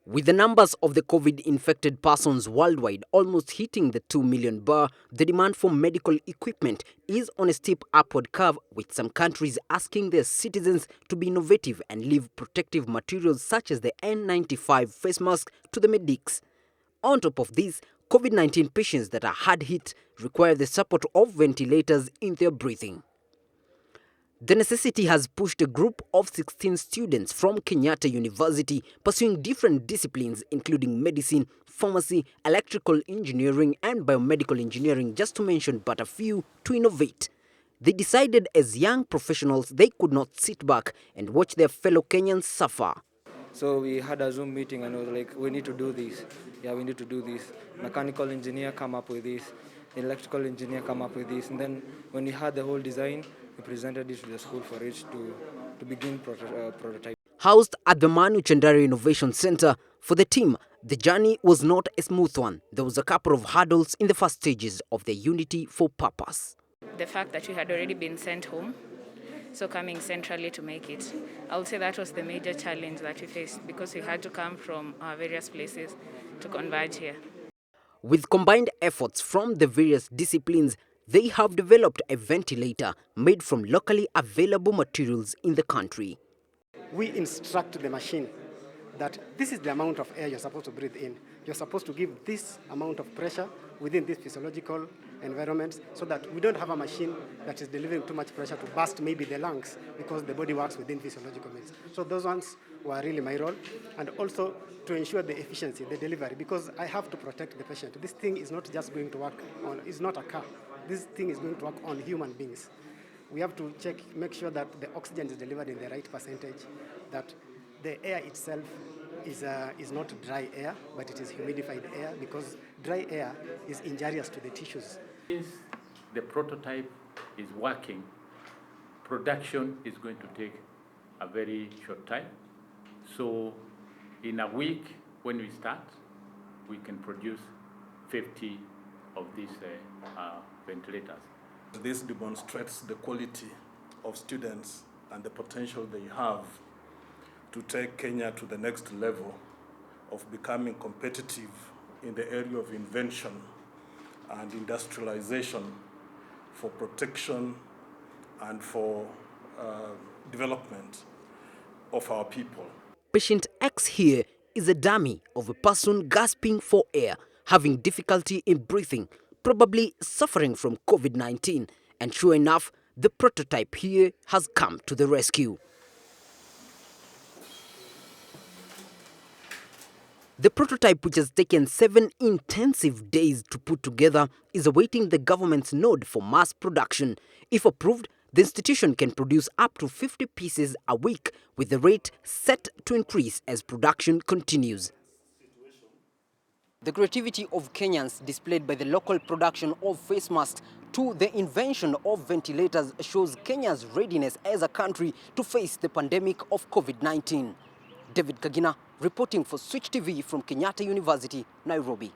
With the numbers of the COVID-infected persons worldwide almost hitting the 2 million bar, the demand for medical equipment is on a steep upward curve, with some countries asking their citizens to be innovative and leave protective materials such as the N95 face mask to the medics. On top of this, COVID-19 patients that are hard hit require the support of ventilators in their breathing. The necessity has pushed a group of 16 students from Kenyatta University pursuing different disciplines including medicine, pharmacy, electrical engineering and biomedical engineering, just to mention but a few, to innovate. They decided as young professionals they could not sit back and watch their fellow Kenyans suffer. So we had a Zoom meeting and it was like, we need to do this. Yeah, we need to do this. Mechanical engineer come up with this. Electrical engineer come up with this. And then when we had the whole design, we presented it to the school for it to begin prototype. Housed at the Manu Chandari Innovation Center, for the team, the journey was not a smooth one. There was a couple of hurdles in the first stages of the Unity for Purpose. The fact that we had already been sent home, so coming centrally to make it, I would say that was the major challenge that we faced because we had to come from our various places to converge here. With combined efforts from the various disciplines, they have developed a ventilator made from locally available materials in the country. We instruct the machine that this is the amount of air you're supposed to breathe in. You're supposed to give this amount of pressure within this physiological environment so that we don't have a machine that is delivering too much pressure to burst maybe the lungs because the body works within physiological means. So those ones were really my role, and also to ensure the efficiency, the delivery, because I have to protect the patient. This thing is not just going to work on, it's not a car. This thing is going to work on human beings. We have to make sure that the oxygen is delivered in the right percentage, that the air itself is not dry air, but it is humidified air, because dry air is injurious to the tissues. Since the prototype is working, production is going to take a very short time. So in a week when we start, we can produce 50 of these ventilators. This demonstrates the quality of students and the potential they have to take Kenya to the next level of becoming competitive in the area of invention and industrialization for protection and for development of our people. Patient X here is a dummy of a person gasping for air, having difficulty in breathing, probably suffering from COVID-19. And sure enough, the prototype here has come to the rescue. The prototype, which has taken 7 intensive days to put together, is awaiting the government's nod for mass production. If approved, the institution can produce up to 50 pieces a week, with the rate set to increase as production continues. The creativity of Kenyans displayed by the local production of face masks to the invention of ventilators shows Kenya's readiness as a country to face the pandemic of COVID-19. David KAGINA reporting for Switch TV from Kenyatta University, Nairobi.